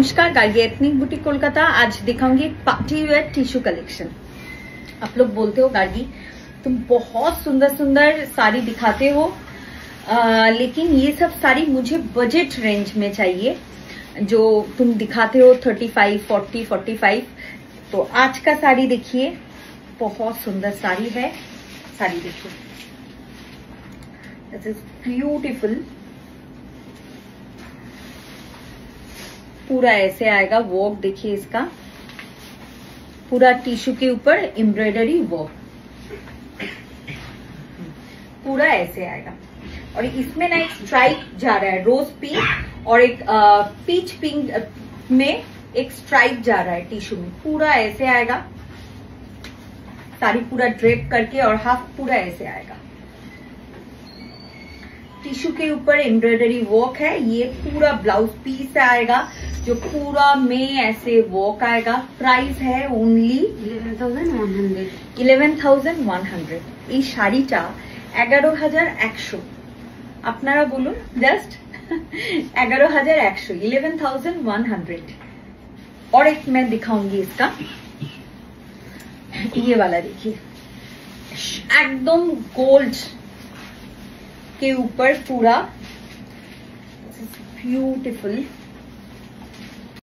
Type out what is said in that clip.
नमस्कार, Gargi ethnic boutique Kolkata. आज दिखाऊंगी पार्टी वेयर टिश्यू कलेक्शन। आप लोग बोलते हो गार्गी तुम बहुत सुंदर सुंदर साड़ी दिखाते हो, लेकिन ये सब साड़ी मुझे बजट रेंज में चाहिए। जो तुम दिखाते हो 35, 40, 45। तो आज का साड़ी देखिए, बहुत सुंदर साड़ी है। साड़ी देखिए, दिस इज ब्यूटीफुल। पूरा ऐसे आएगा वर्क, देखिए इसका पूरा टिश्यू के ऊपर एम्ब्रॉयडरी वर्क, पूरा ऐसे आएगा। और इसमें ना एक स्ट्राइप जा रहा है, रोज पिंक और एक पीच पिंक में एक स्ट्राइप जा रहा है टिश्यू में। पूरा ऐसे आएगा, साड़ी पूरा ड्रेप करके, और हाफ पूरा ऐसे आएगा। टिश्यू के ऊपर एम्ब्रॉयडरी वर्क है। ये पूरा ब्लाउज पीस आएगा जो पूरा में ऐसे वर्क आएगा। प्राइस है ओनली 11,100। এই শাড়িটা 11,100। আপনারা বলুন জাস্ট 11,100, 11,100। और एक मैं दिखाऊंगी इसका, ये वाला देखिए, एकदम गोल्ड के ऊपर पूरा ब्यूटीफुल